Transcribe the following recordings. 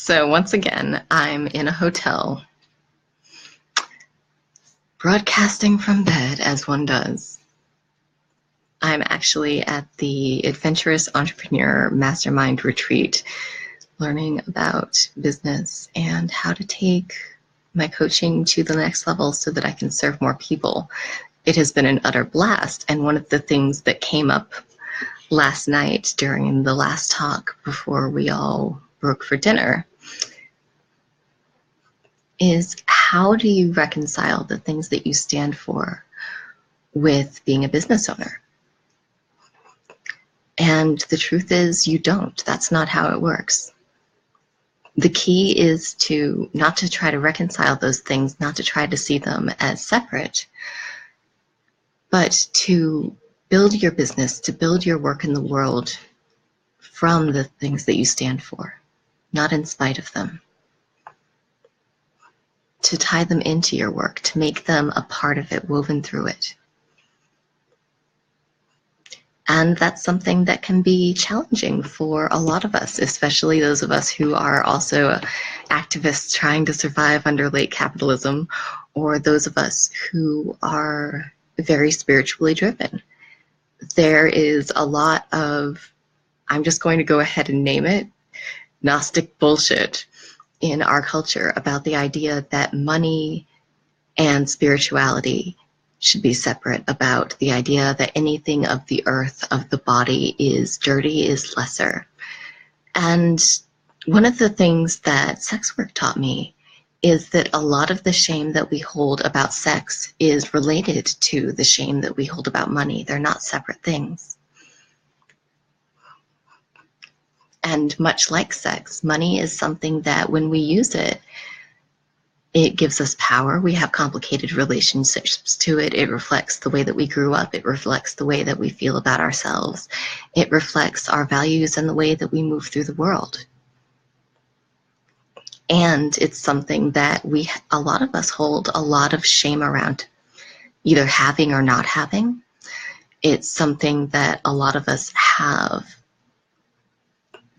So once again, I'm in a hotel, broadcasting from bed as one does. I'm actually at the Adventurous Entrepreneur Mastermind Retreat, learning about business and how to take my coaching to the next level so that I can serve more people. It has been an utter blast, and one of the things that came up last night during the last talk before we all broke for dinner is, how do you reconcile the things that you stand for with being a business owner? And the truth is, you don't. That's not how it works. The key is to not to try to reconcile those things, not to try to see them as separate, but to build your business, to build your work in the world from the things that you stand for, not in spite of them. To tie them into your work, to make them a part of it, woven through it. And that's something that can be challenging for a lot of us, especially those of us who are also activists trying to survive under late capitalism, or those of us who are very spiritually driven. There is a lot of, I'm just going to go ahead and name it, Gnostic bullshit in our culture about the idea that money and spirituality should be separate, about the idea that anything of the earth, of the body, is dirty, is lesser. And one of the things that sex work taught me is that a lot of the shame that we hold about sex is related to the shame that we hold about money. They're not separate things. And much like sex, money is something that when we use it, it gives us power. We have complicated relationships to it. It reflects the way that we grew up. It reflects the way that we feel about ourselves. It reflects our values and the way that we move through the world. And it's something that a lot of us hold a lot of shame around, either having or not having. It's something that a lot of us have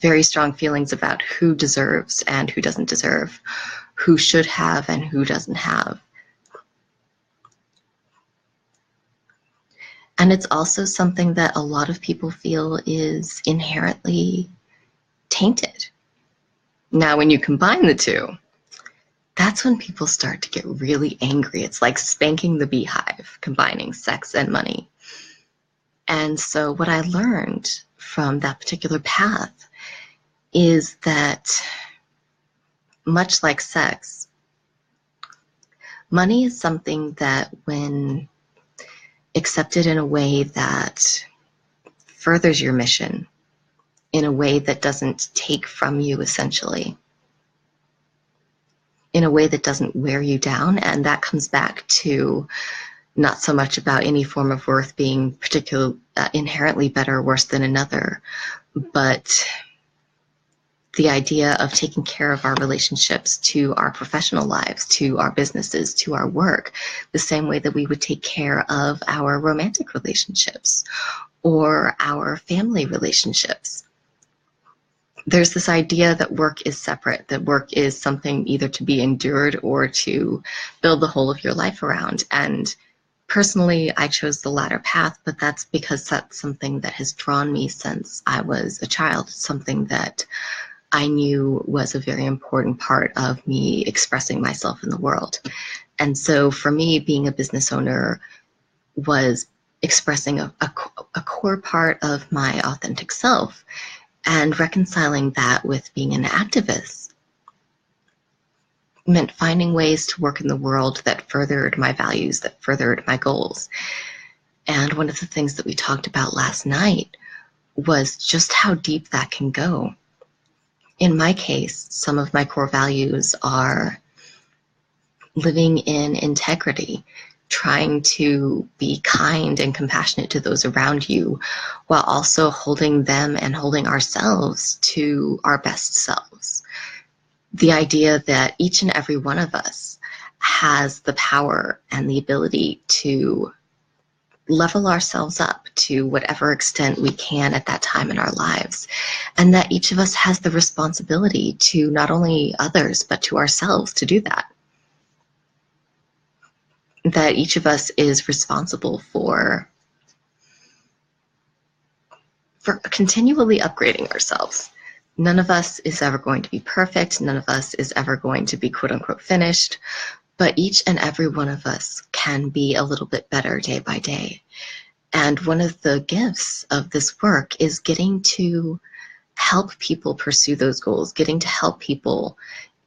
very strong feelings about who deserves and who doesn't deserve, who should have and who doesn't have. And it's also something that a lot of people feel is inherently tainted. Now, when you combine the two, that's when people start to get really angry. It's like spanking the beehive, combining sex and money. And so what I learned from that particular path is that, much like sex, money is something that, when accepted in a way that furthers your mission, in a way that doesn't take from you essentially, in a way that doesn't wear you down, and that comes back to not so much about any form of worth being inherently better or worse than another, but the idea of taking care of our relationships to our professional lives, to our businesses, to our work, the same way that we would take care of our romantic relationships or our family relationships. There's this idea that work is separate, that work is something either to be endured or to build the whole of your life around. And personally, I chose the latter path, but that's because that's something that has drawn me since I was a child, something that I knew was a very important part of me expressing myself in the world. And so for me, being a business owner was expressing a core part of my authentic self, and reconciling that with being an activist meant finding ways to work in the world that furthered my values, that furthered my goals. And one of the things that we talked about last night was just how deep that can go. In my case, some of my core values are living in integrity, trying to be kind and compassionate to those around you, while also holding them and holding ourselves to our best selves. The idea that each and every one of us has the power and the ability to level ourselves up to whatever extent we can at that time in our lives. And that each of us has the responsibility to not only others, but to ourselves to do that. That each of us is responsible for continually upgrading ourselves. None of us is ever going to be perfect. None of us is ever going to be quote unquote finished. But each and every one of us can be a little bit better day by day. And one of the gifts of this work is getting to help people pursue those goals, getting to help people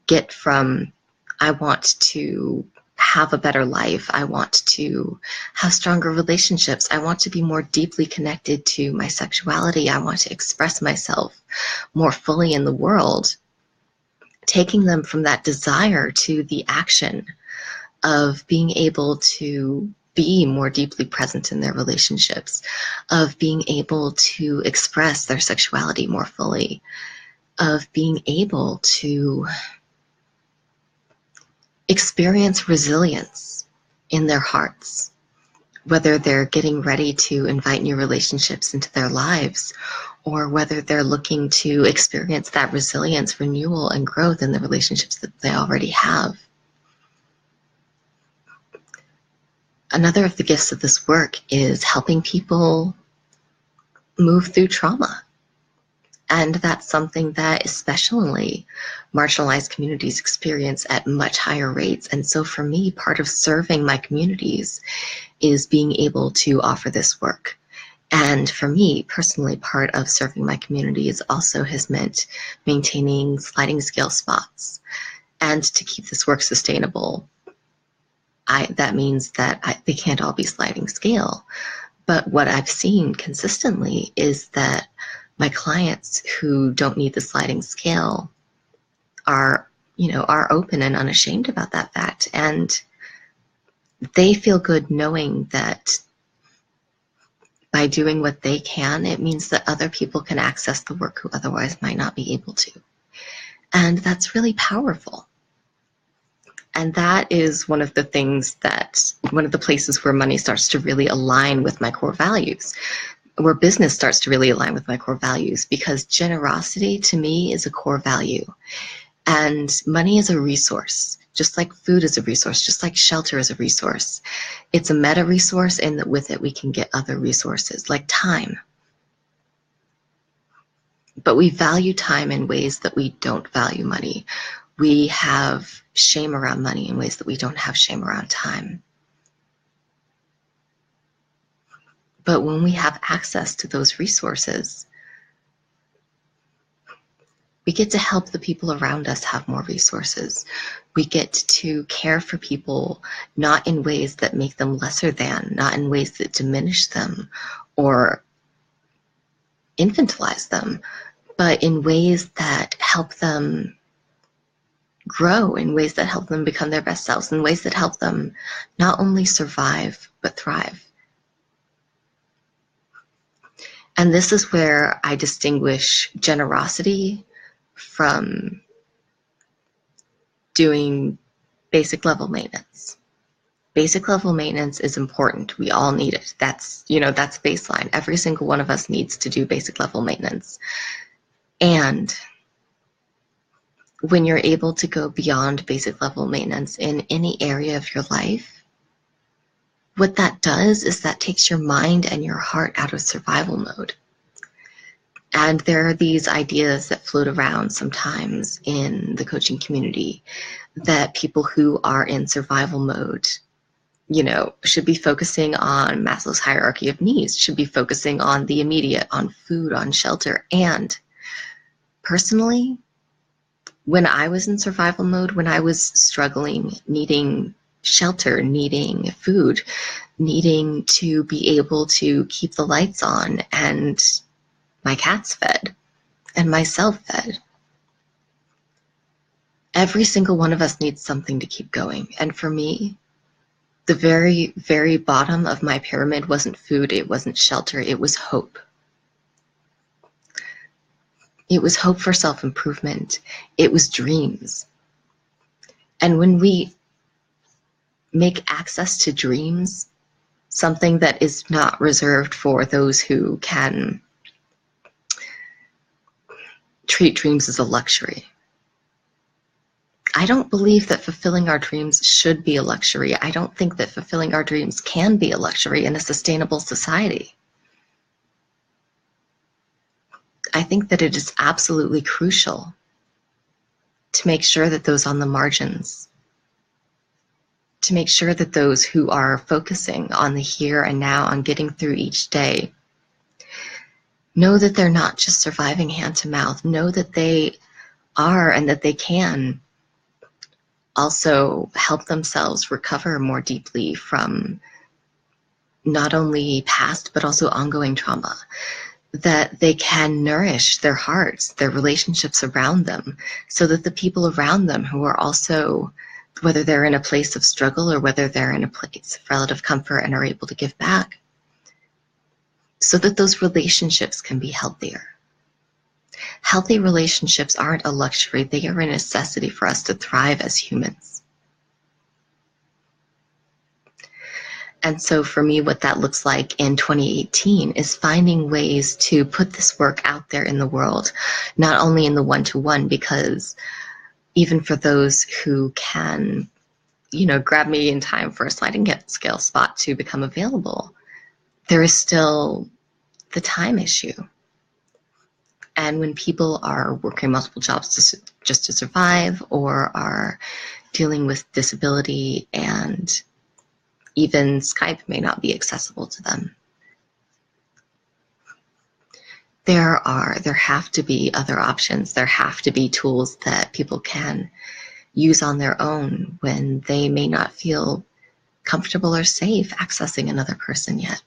get from, I want to have a better life, I want to have stronger relationships, I want to be more deeply connected to my sexuality, I want to express myself more fully in the world, taking them from that desire to the action of being able to be more deeply present in their relationships, of being able to express their sexuality more fully, of being able to experience resilience in their hearts, whether they're getting ready to invite new relationships into their lives, or whether they're looking to experience that resilience, renewal, and growth in the relationships that they already have. Another of the gifts of this work is helping people move through trauma. And that's something that especially marginalized communities experience at much higher rates. And so for me, part of serving my communities is being able to offer this work. And for me personally, part of serving my communities also has meant maintaining sliding scale spots. And to keep this work sustainable, that means that they can't all be sliding scale. But what I've seen consistently is that my clients who don't need the sliding scale are open and unashamed about that fact. And they feel good knowing that by doing what they can, it means that other people can access the work who otherwise might not be able to. And that's really powerful. And that is one of the places where money starts to really align with my core values, where business starts to really align with my core values, because generosity to me is a core value. And money is a resource, just like food is a resource, just like shelter is a resource. It's a meta resource, and that with it we can get other resources like time. But we value time in ways that we don't value money. We have shame around money in ways that we don't have shame around time. But when we have access to those resources, we get to help the people around us have more resources. We get to care for people not in ways that make them lesser than, not in ways that diminish them or infantilize them, but in ways that help them grow, in ways that help them become their best selves, in ways that help them not only survive, but thrive. And this is where I distinguish generosity from doing basic level maintenance. Basic level maintenance is important. We all need it. That's baseline. Every single one of us needs to do basic level maintenance. And when you're able to go beyond basic level maintenance in any area of your life, what that does is that takes your mind and your heart out of survival mode. And there are these ideas that float around sometimes in the coaching community that people who are in survival mode, should be focusing on Maslow's hierarchy of needs, should be focusing on the immediate, on food, on shelter. And personally, when I was in survival mode, when I was struggling, needing shelter, needing food, needing to be able to keep the lights on and my cats fed and myself fed, every single one of us needs something to keep going. And for me, the very, very bottom of my pyramid wasn't food, it wasn't shelter, it was hope. It was hope for self-improvement. It was dreams. And when we make access to dreams something that is not reserved for those who can treat dreams as a luxury. I don't believe that fulfilling our dreams should be a luxury. I don't think that fulfilling our dreams can be a luxury in a sustainable society. I think that it is absolutely crucial to make sure that those on the margins, to make sure that those who are focusing on the here and now, on getting through each day, know that they're not just surviving hand to mouth, know that they are and that they can also help themselves recover more deeply from not only past but also ongoing trauma, that they can nourish their hearts, their relationships around them, so that the people around them who are also, whether they're in a place of struggle or whether they're in a place of relative comfort and are able to give back, so that those relationships can be healthier. Healthy relationships aren't a luxury, they are a necessity for us to thrive as humans. And so for me, what that looks like in 2018 is finding ways to put this work out there in the world, not only in the one-to-one, because even for those who can, grab me in time for a sliding scale spot to become available, there is still the time issue. And when people are working multiple jobs just to survive, or are dealing with disability, and even Skype may not be accessible to them, there have to be other options. There have to be tools that people can use on their own when they may not feel comfortable or safe accessing another person yet.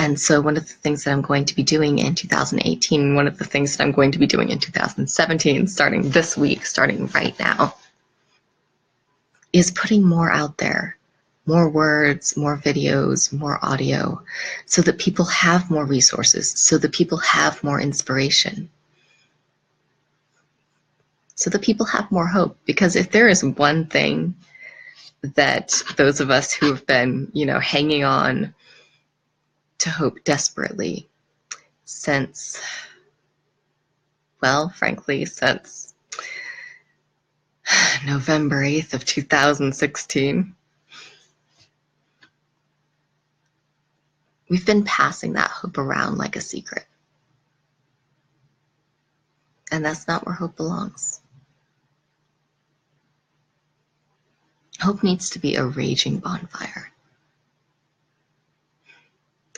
And so one of the things that I'm going to be doing in 2018, one of the things that I'm going to be doing in 2017, starting this week, starting right now, is putting more out there, more words, more videos, more audio, so that people have more resources, so that people have more inspiration, so that people have more hope. Because if there is one thing that those of us who have been, hanging on to hope desperately since, frankly, since November 8th of 2016, we've been passing that hope around like a secret. And that's not where hope belongs. Hope needs to be a raging bonfire.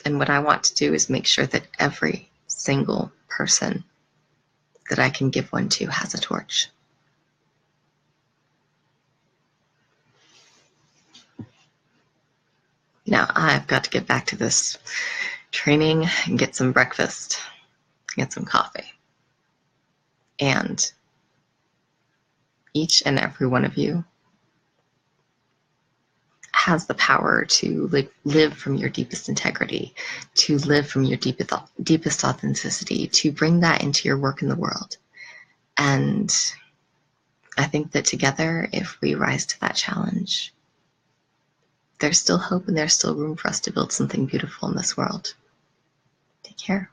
And what I want to do is make sure that every single person that I can give one to has a torch. Now I've got to get back to this training and get some breakfast, get some coffee. And each and every one of you has the power to live from your deepest integrity, to live from your deepest authenticity, to bring that into your work in the world. And I think that together, if we rise to that challenge, there's still hope and there's still room for us to build something beautiful in this world. Take care.